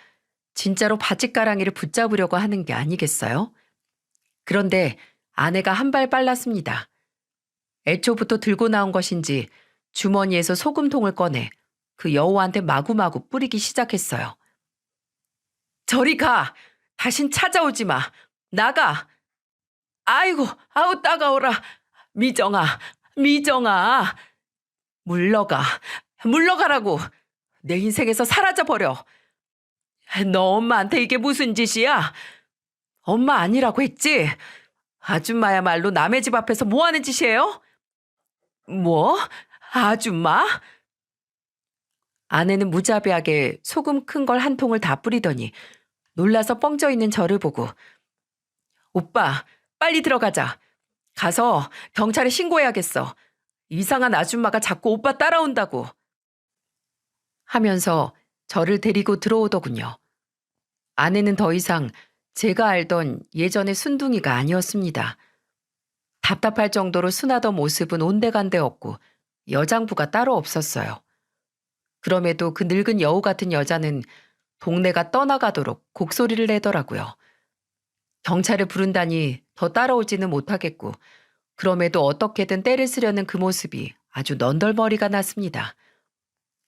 진짜로 바짓가랑이를 붙잡으려고 하는 게 아니겠어요? 그런데 아내가 한 발 빨랐습니다. 애초부터 들고 나온 것인지 주머니에서 소금통을 꺼내 그 여우한테 마구마구 뿌리기 시작했어요. 저리 가! 다신 찾아오지 마! 나가! 아이고, 아우 따가워라! 미정아, 미정아! 물러가, 물러가라고! 내 인생에서 사라져버려! 너 엄마한테 이게 무슨 짓이야? 엄마 아니라고 했지? 아줌마야말로 남의 집 앞에서 뭐 하는 짓이에요? 뭐? 아줌마? 아내는 무자비하게 소금 큰 걸 한 통을 다 뿌리더니 놀라서 뻥져 있는 저를 보고 오빠, 빨리 들어가자. 가서 경찰에 신고해야겠어. 이상한 아줌마가 자꾸 오빠 따라온다고. 하면서 저를 데리고 들어오더군요. 아내는 더 이상 제가 알던 예전의 순둥이가 아니었습니다. 답답할 정도로 순하던 모습은 온데간데 없고 여장부가 따로 없었어요. 그럼에도 그 늙은 여우 같은 여자는 동네가 떠나가도록 곡소리를 내더라고요. 경찰을 부른다니 더 따라오지는 못하겠고 그럼에도 어떻게든 때를 쓰려는 그 모습이 아주 넌덜머리가 났습니다.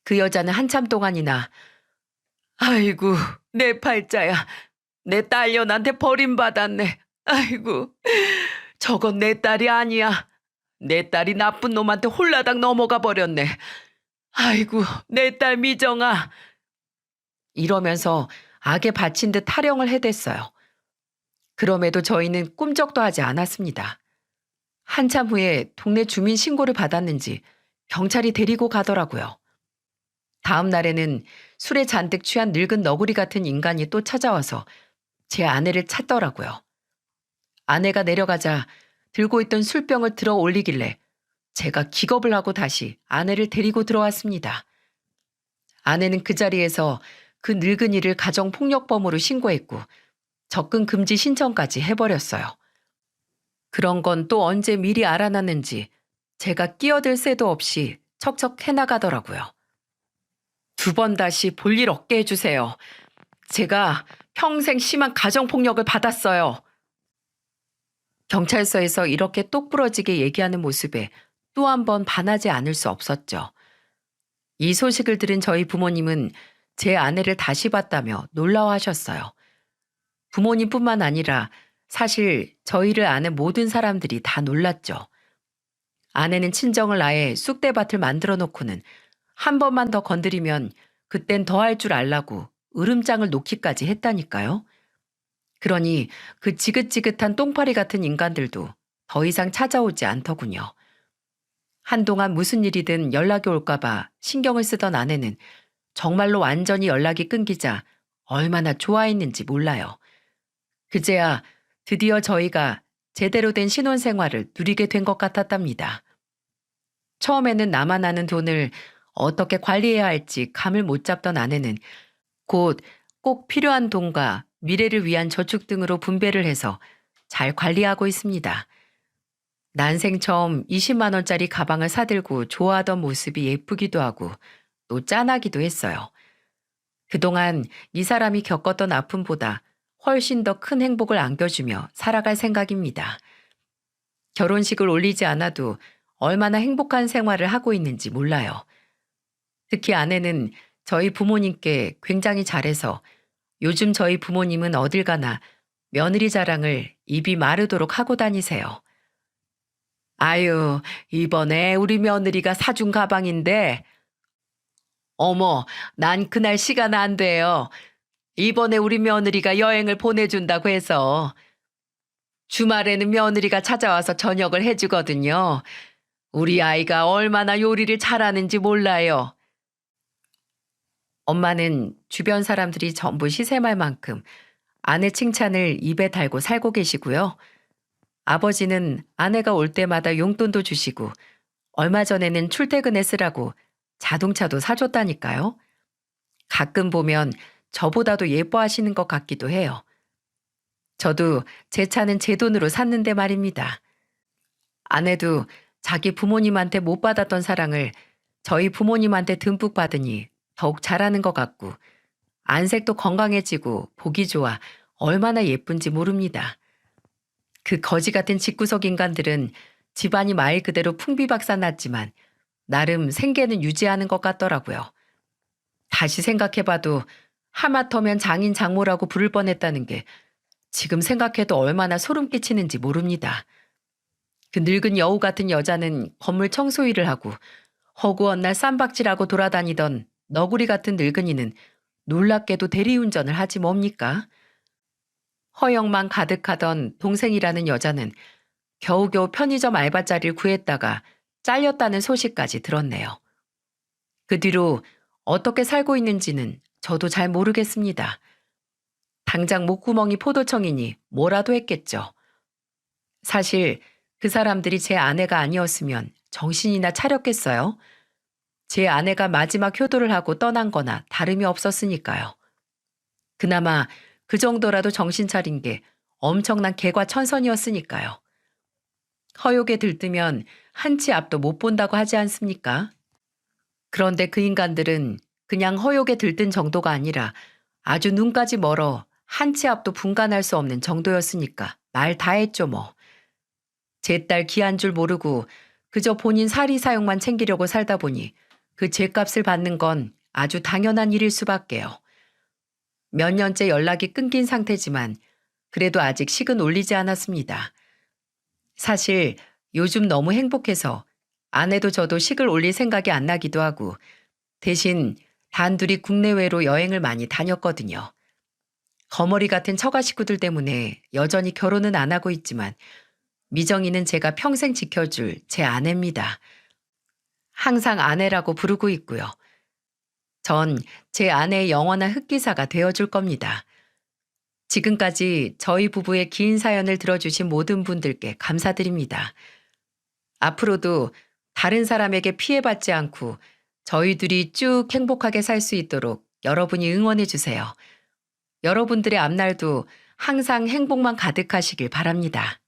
그 여자는 한참 동안이나 아이고 내 팔자야. 내 딸년한테 버림받았네. 아이고 저건 내 딸이 아니야. 내 딸이 나쁜 놈한테 홀라당 넘어가 버렸네. 아이고 내 딸 미정아. 이러면서 악에 바친 듯 타령을 해댔어요. 그럼에도 저희는 꿈쩍도 하지 않았습니다. 한참 후에 동네 주민 신고를 받았는지 경찰이 데리고 가더라고요. 다음 날에는 술에 잔뜩 취한 늙은 너구리 같은 인간이 또 찾아와서 제 아내를 찾더라고요. 아내가 내려가자 들고 있던 술병을 들어 올리길래 제가 기겁을 하고 다시 아내를 데리고 들어왔습니다. 아내는 그 자리에서 그 늙은이를 가정폭력범으로 신고했고 접근 금지 신청까지 해버렸어요. 그런 건 또 언제 미리 알아놨는지 제가 끼어들 새도 없이 척척 해나가더라고요. 두 번 다시 볼 일 없게 해주세요. 제가 평생 심한 가정폭력을 받았어요. 경찰서에서 이렇게 똑부러지게 얘기하는 모습에 또 한 번 반하지 않을 수 없었죠. 이 소식을 들은 저희 부모님은 제 아내를 다시 봤다며 놀라워하셨어요. 부모님뿐만 아니라 사실 저희를 아는 모든 사람들이 다 놀랐죠. 아내는 친정을 아예 쑥대밭을 만들어 놓고는 한 번만 더 건드리면 그땐 더 할 줄 알라고 으름장을 놓기까지 했다니까요. 그러니 그 지긋지긋한 똥파리 같은 인간들도 더 이상 찾아오지 않더군요. 한동안 무슨 일이든 연락이 올까봐 신경을 쓰던 아내는 정말로 완전히 연락이 끊기자 얼마나 좋아했는지 몰라요. 그제야 드디어 저희가 제대로 된 신혼생활을 누리게 된 것 같았답니다. 처음에는 나만 아는 돈을 어떻게 관리해야 할지 감을 못 잡던 아내는 곧 꼭 필요한 돈과 미래를 위한 저축 등으로 분배를 해서 잘 관리하고 있습니다. 난생 처음 20만 원짜리 가방을 사들고 좋아하던 모습이 예쁘기도 하고 또 짠하기도 했어요. 그동안 이 사람이 겪었던 아픔보다 훨씬 더 큰 행복을 안겨주며 살아갈 생각입니다. 결혼식을 올리지 않아도 얼마나 행복한 생활을 하고 있는지 몰라요. 특히 아내는 저희 부모님께 굉장히 잘해서 요즘 저희 부모님은 어딜 가나 며느리 자랑을 입이 마르도록 하고 다니세요. 아유, 이번에 우리 며느리가 사준 가방인데, 어머, 난 그날 시간 안 돼요. 이번에 우리 며느리가 여행을 보내준다고 해서 주말에는 며느리가 찾아와서 저녁을 해주거든요. 우리 아이가 얼마나 요리를 잘하는지 몰라요. 엄마는 주변 사람들이 전부 시샘할 만큼 아내 칭찬을 입에 달고 살고 계시고요. 아버지는 아내가 올 때마다 용돈도 주시고 얼마 전에는 출퇴근에 쓰라고 자동차도 사줬다니까요. 가끔 보면 저보다도 예뻐하시는 것 같기도 해요. 저도 제 차는 제 돈으로 샀는데 말입니다. 아내도 자기 부모님한테 못 받았던 사랑을 저희 부모님한테 듬뿍 받으니 더욱 잘하는 것 같고 안색도 건강해지고 보기 좋아 얼마나 예쁜지 모릅니다. 그 거지 같은 집구석 인간들은 집안이 말 그대로 풍비박산났지만 나름 생계는 유지하는 것 같더라고요. 다시 생각해봐도 하마터면 장인 장모라고 부를 뻔했다는 게 지금 생각해도 얼마나 소름 끼치는지 모릅니다. 그 늙은 여우 같은 여자는 건물 청소 일을 하고 허구한 날 쌈박질하고 돌아다니던 너구리 같은 늙은이는 놀랍게도 대리운전을 하지 뭡니까? 허영만 가득하던 동생이라는 여자는 겨우겨우 편의점 알바자리를 구했다가 잘렸다는 소식까지 들었네요. 그 뒤로 어떻게 살고 있는지는 저도 잘 모르겠습니다. 당장 목구멍이 포도청이니 뭐라도 했겠죠. 사실 그 사람들이 제 아내가 아니었으면 정신이나 차렸겠어요? 제 아내가 마지막 효도를 하고 떠난 거나 다름이 없었으니까요. 그나마 그 정도라도 정신 차린 게 엄청난 개과천선이었으니까요. 허욕에 들뜨면 한치 앞도 못 본다고 하지 않습니까? 그런데 그 인간들은 그냥 허욕에 들뜬 정도가 아니라 아주 눈까지 멀어 한치 앞도 분간할 수 없는 정도였으니까 말 다 했죠 뭐. 제 딸 귀한 줄 모르고 그저 본인 사리 사욕만 챙기려고 살다 보니 그 죗값을 받는 건 아주 당연한 일일 수밖에요. 몇 년째 연락이 끊긴 상태지만 그래도 아직 식은 올리지 않았습니다. 사실 요즘 너무 행복해서 아내도 저도 식을 올릴 생각이 안 나기도 하고 대신 단둘이 국내외로 여행을 많이 다녔거든요. 거머리 같은 처가 식구들 때문에 여전히 결혼은 안 하고 있지만 미정이는 제가 평생 지켜줄 제 아내입니다. 항상 아내라고 부르고 있고요. 전 제 아내의 영원한 흑기사가 되어줄 겁니다. 지금까지 저희 부부의 긴 사연을 들어주신 모든 분들께 감사드립니다. 앞으로도 다른 사람에게 피해받지 않고 저희 둘이 쭉 행복하게 살 수 있도록 여러분이 응원해 주세요. 여러분들의 앞날도 항상 행복만 가득하시길 바랍니다.